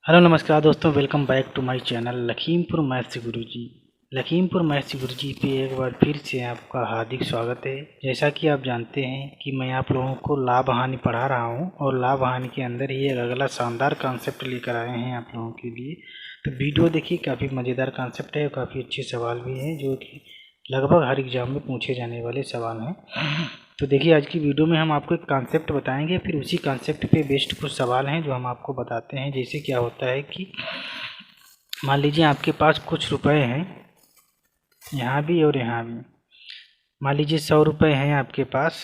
Hello नमस्कार दोस्तों, welcome back to my channel Lakhimpur maths Guruji. Lakhimpur maths Guruji पे एक बार फिर से आपका हार्दिक स्वागत है। जैसा कि आप जानते हैं कि मैं आप लोगों को लाभ हानि पढ़ा रहा हूं और लाभ हानि के अंदर ही एक अगला शानदार कॉन्सेप्ट लेकर आए हैं आप लोगों के लिए। तो वीडियो देखिए, काफ़ी मज़ेदार कॉन्सेप्ट है और काफ़ी अच्छे सवाल भी हैं जो कि लगभग हर एग्ज़ाम में पूछे जाने वाले सवाल हैं। तो देखिए, आज की वीडियो में हम आपको एक कॉन्सेप्ट बताएंगे, फिर उसी कॉन्सेप्ट पे बेस्ड कुछ सवाल हैं जो हम आपको बताते हैं। जैसे क्या होता है कि मान लीजिए आपके पास कुछ रुपए हैं, यहाँ भी और यहाँ भी। मान लीजिए 100 रुपये हैं आपके पास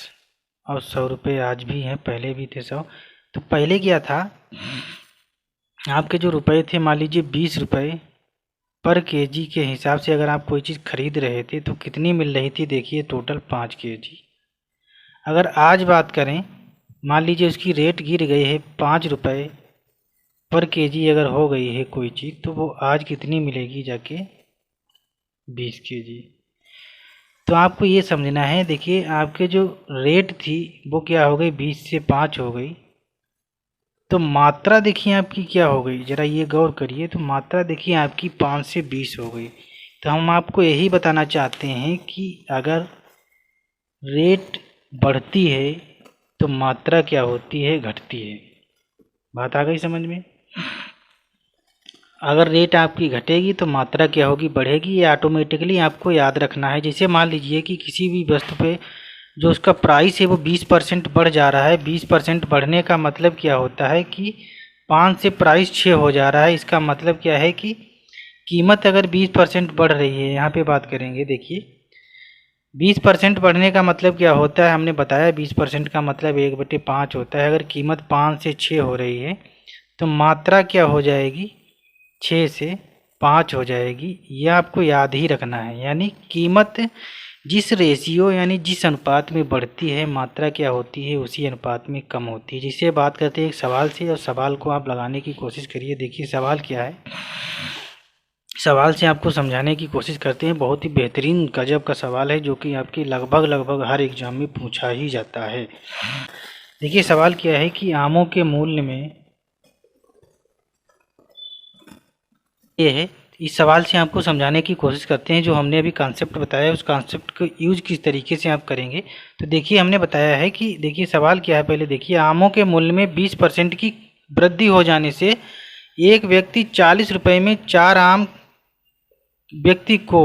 और 100 रुपये आज भी हैं, पहले भी थे 100। तो पहले क्या था, आपके जो रुपए थे मान लीजिए 20 रुपये पर केजी के हिसाब से अगर आप कोई चीज़ खरीद रहे थे तो कितनी मिल रही थी, देखिए टोटल 5 केजी। अगर आज बात करें, मान लीजिए उसकी रेट गिर गई है 5 रुपये पर केजी अगर हो गई है कोई चीज़, तो वो आज कितनी मिलेगी जाके, 20 केजी। तो आपको ये समझना है, देखिए आपके जो रेट थी वो क्या हो गई, 20 से 5 हो गई। तो मात्रा देखिए आपकी क्या हो गई, ज़रा ये गौर करिए। तो मात्रा देखिए आपकी 5 से 20 हो गई। तो हम आपको यही बताना चाहते हैं कि अगर रेट बढ़ती है तो मात्रा क्या होती है, घटती है। बात आ गई समझ में। अगर रेट आपकी घटेगी तो मात्रा क्या होगी, बढ़ेगी। ये ऑटोमेटिकली आपको याद रखना है। जैसे मान लीजिए कि किसी भी वस्तु पे जो उसका प्राइस है वो 20% बढ़ जा रहा है। 20% बढ़ने का मतलब क्या होता है कि 5 से प्राइस 6 हो जा रहा है। इसका मतलब क्या है कि कीमत अगर 20% बढ़ रही है, यहाँ पे बात करेंगे। देखिए 20% बढ़ने का मतलब क्या होता है, हमने बताया 20% का मतलब 1/5 होता है। अगर कीमत 5 से 6 हो रही है तो मात्रा क्या हो जाएगी, 6 से 5 हो जाएगी। यह आपको याद ही रखना है। यानी कीमत जिस रेशियो यानी जिस अनुपात में बढ़ती है, मात्रा क्या होती है, उसी अनुपात में कम होती है। जिससे बात करते हैं एक सवाल से, और सवाल को आप लगाने की कोशिश करिए। देखिए सवाल क्या है, सवाल से आपको समझाने की कोशिश करते हैं। बहुत ही बेहतरीन गजब का सवाल है जो कि आपकी लगभग हर एग्जाम में पूछा ही जाता है। देखिए सवाल क्या है कि आमों के मूल्य में ये है। इस सवाल से आपको समझाने की कोशिश करते हैं। जो हमने अभी कॉन्सेप्ट बताया उस कॉन्सेप्ट को यूज़ किस तरीके से आप करेंगे। तो देखिए हमने बताया है कि देखिए सवाल क्या है, पहले देखिए आमों के मूल्य में 20% की वृद्धि हो जाने से एक व्यक्ति 40 रुपये में 4 आम व्यक्ति को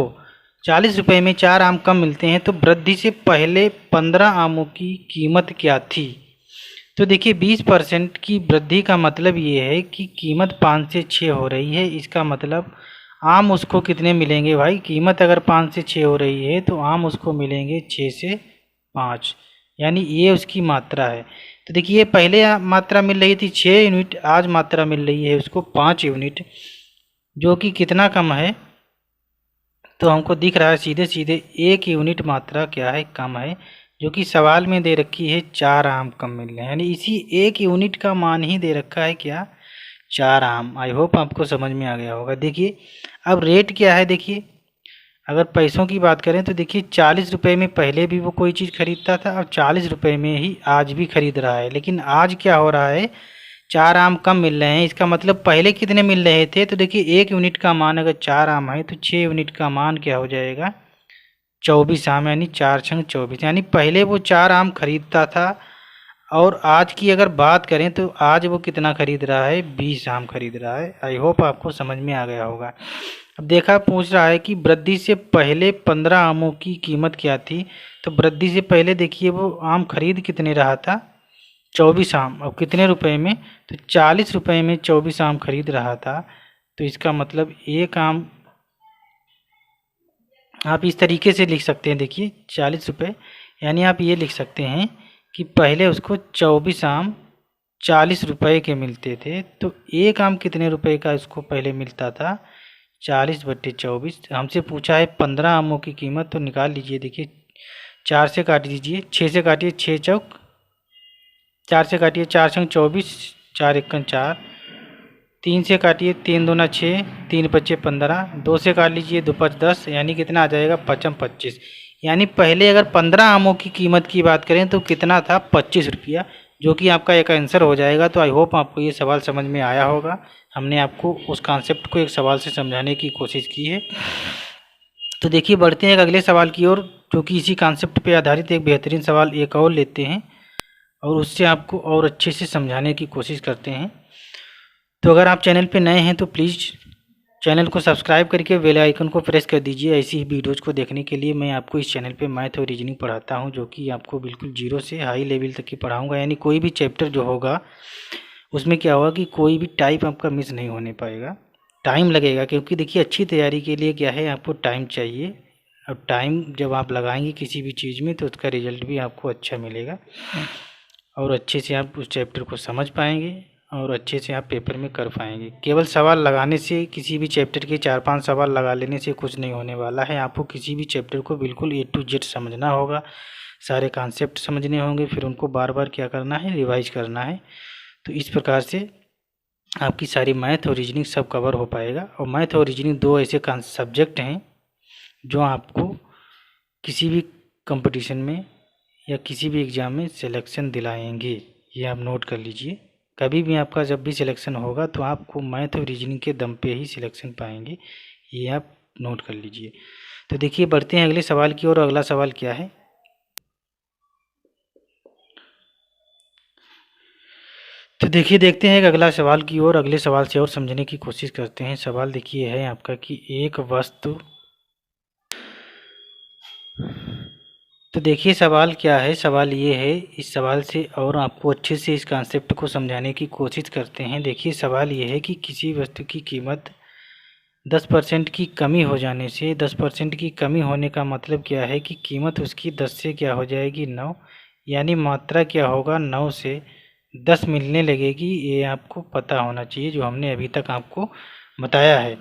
40 रुपये में 4 आम कम मिलते हैं। तो वृद्धि से पहले 15 आमों की कीमत क्या थी। तो देखिए 20% की वृद्धि का मतलब ये है कि कीमत 5 से 6 हो रही है। इसका मतलब आम उसको कितने मिलेंगे भाई, कीमत अगर 5 से 6 हो रही है तो आम उसको मिलेंगे 6 से 5, यानी ये उसकी मात्रा है। तो देखिए पहले मात्रा मिल रही थी 6 यूनिट, आज मात्रा मिल रही है उसको 5 यूनिट, जो कि कितना कम है। तो हमको दिख रहा है सीधे सीधे 1 यूनिट मात्रा क्या है, कम है। जो कि सवाल में दे रखी है 4 आम कम मिल रहे हैं, यानी इसी 1 यूनिट का मान ही दे रखा है क्या, 4 आम। आई होप आपको समझ में आ गया होगा। देखिए अब रेट क्या है, देखिए अगर पैसों की बात करें तो देखिए 40 रुपये में पहले भी वो कोई चीज़ खरीदता था और 40 रुपये में ही आज भी खरीद रहा है। लेकिन आज क्या हो रहा है, 4 आम कम मिल रहे हैं। इसका मतलब पहले कितने मिल रहे थे। तो देखिए 1 यूनिट का मान अगर 4 आम है तो 6 यूनिट का मान क्या हो जाएगा, 24 आम, यानी 4 छंग 24। यानी पहले वो 4 आम खरीदता था और आज की अगर बात करें तो आज वो कितना खरीद रहा है, 20 आम खरीद रहा है। आई होप आपको समझ में आ गया होगा। अब देखा पूछ रहा है कि वृद्धि से पहले 15 आमों की कीमत क्या थी। तो वृद्धि से पहले देखिए वो आम खरीद कितने रहा था, 24 आम। अब कितने रुपए में, तो 40 रुपये में 24 आम खरीद रहा था। तो इसका मतलब एक आम आप इस तरीके से लिख सकते हैं। देखिए 40 रुपये, यानी आप ये लिख सकते हैं कि पहले उसको 24 आम 40 रुपये के मिलते थे। तो एक आम कितने रुपए का उसको पहले मिलता था, 40/24। हमसे पूछा है 15 आमों की कीमत, तो निकाल लीजिए। देखिए 4 से काट दीजिए, 6 से काटिए, 6 चौक 4 से काटिए, 4 छंग 24, 4 एकन 4, 3 से काटिए, 3 दूना 6, 3 पच्चे 15, 2 से काट लीजिए, 2 5 10, यानी कितना आ जाएगा, 5 25। यानी पहले अगर 15 आमों की कीमत की बात करें तो कितना था, 25 रुपया। जो कि आपका एक आंसर हो जाएगा। तो आई होप आपको ये सवाल समझ में आया होगा। हमने आपको उस कॉन्सेप्ट को एक सवाल से समझाने की कोशिश की है। तो देखिए बढ़ते हैं एक अगले सवाल की ओर, जो कि इसी कॉन्सेप्ट पे आधारित एक बेहतरीन सवाल एक और लेते हैं और उससे आपको और अच्छे से समझाने की कोशिश करते हैं। तो अगर आप चैनल पे नए हैं तो प्लीज़ चैनल को सब्सक्राइब करके बेल आइकन को प्रेस कर दीजिए। ऐसी ही वीडियोज़ को देखने के लिए मैं आपको इस चैनल पे मैथ और रीजनिंग पढ़ाता हूं, जो कि आपको बिल्कुल जीरो से हाई लेवल तक की पढ़ाऊंगा। यानी कोई भी चैप्टर जो होगा उसमें क्या होगा कि कोई भी टाइप आपका मिस नहीं होने पाएगा। टाइम लगेगा, क्योंकि देखिए अच्छी तैयारी के लिए क्या है, आपको टाइम चाहिए। और टाइम जब आप लगाएंगे किसी भी चीज़ में तो उसका रिजल्ट भी आपको अच्छा मिलेगा और अच्छे से आप उस चैप्टर को समझ पाएंगे और अच्छे से आप पेपर में कर पाएंगे। केवल सवाल लगाने से, किसी भी चैप्टर के 4-5 सवाल लगा लेने से कुछ नहीं होने वाला है। आपको किसी भी चैप्टर को बिल्कुल A to Z समझना होगा, सारे कॉन्सेप्ट समझने होंगे, फिर उनको बार बार क्या करना है, रिवाइज करना है। तो इस प्रकार से आपकी सारी मैथ और रीजनिंग सब कवर हो पाएगा। और मैथ और रीजनिंग दो ऐसे सब्जेक्ट हैं जो आपको किसी भी कंपटीशन में या किसी भी एग्ज़ाम में सिलेक्शन दिलाएंगे। ये आप नोट कर लीजिए। कभी भी आपका जब भी सिलेक्शन होगा तो आपको मैथ और रीजनिंग के दम पे ही सिलेक्शन पाएंगे, ये आप नोट कर लीजिए। तो देखिए बढ़ते हैं अगले सवाल की ओर। अगला सवाल क्या है, तो देखिए देखते हैं एक अगला सवाल की ओर। अगले सवाल से और समझने की कोशिश करते हैं। सवाल देखिए है आपका कि एक वस्तु, तो देखिए सवाल क्या है, सवाल ये है, इस सवाल से और आपको अच्छे से इस कॉन्सेप्ट को समझाने की कोशिश करते हैं। देखिए सवाल ये है कि किसी वस्तु की कीमत 10% की कमी हो जाने से, 10% की कमी होने का मतलब क्या है कि कीमत उसकी 10 से क्या हो जाएगी, 9, यानी मात्रा क्या होगा, 9 से 10 मिलने लगेगी। ये आपको पता होना चाहिए, जो हमने अभी तक आपको बताया है।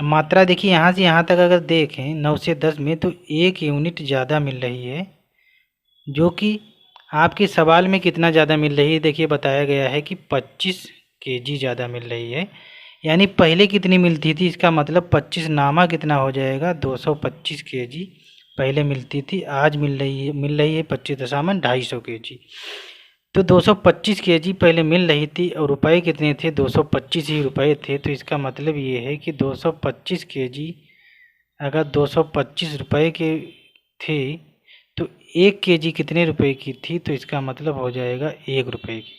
मात्रा देखिए यहाँ से यहाँ तक अगर देखें 9 से 10 में, तो 1 यूनिट ज़्यादा मिल रही है, जो कि आपके सवाल में कितना ज़्यादा मिल रही है, देखिए बताया गया है कि 25 kg ज़्यादा मिल रही है। यानी पहले कितनी मिलती थी, इसका मतलब 25 नामा कितना हो जाएगा, 225 kg पहले मिलती थी, आज मिल रही है 25.250 kg। तो 225 kg पहले मिल रही थी और रुपए कितने थे, 225 ही रुपए थे। तो इसका मतलब ये है कि 225 kg अगर 225 रुपए के थे तो 1 kg कितने रुपए की थी, तो इसका मतलब हो जाएगा 1 रुपये की।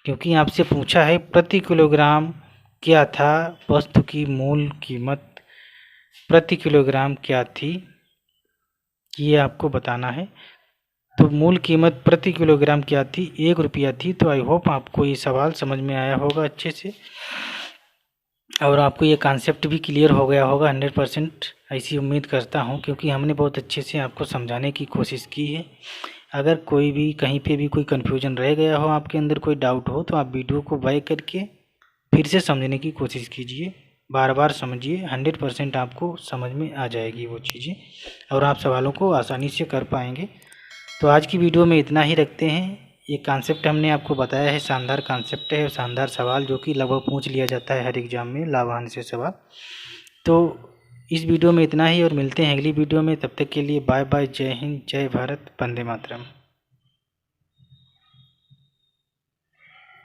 क्योंकि आपसे पूछा है प्रति किलोग्राम क्या था, वस्तु की मूल कीमत प्रति किलोग्राम क्या थी, ये आपको बताना है। तो मूल कीमत प्रति किलोग्राम क्या थी, 1 रुपया थी। तो आई होप आपको ये सवाल समझ में आया होगा अच्छे से और आपको ये कॉन्सेप्ट भी क्लियर हो गया होगा 100%, ऐसी उम्मीद करता हूँ, क्योंकि हमने बहुत अच्छे से आपको समझाने की कोशिश की है। अगर कोई भी कहीं पे भी कोई कन्फ्यूजन रह गया हो, आपके अंदर कोई डाउट हो, तो आप वीडियो को बैक करके फिर से समझने की कोशिश कीजिए, बार बार समझिए, 100% आपको समझ में आ जाएगी वो चीज़ें और आप सवालों को आसानी से कर पाएंगे। तो आज की वीडियो में इतना ही रखते हैं। ये कॉन्सेप्ट हमने आपको बताया है, शानदार कॉन्सेप्ट है, शानदार सवाल जो कि लगभग पूछ लिया जाता है हर एग्ज़ाम में, लाभांश से सवाल। तो इस वीडियो में इतना ही और मिलते हैं अगली वीडियो में। तब तक के लिए बाय बाय, जय हिंद, जय भारत, वंदे मातरम।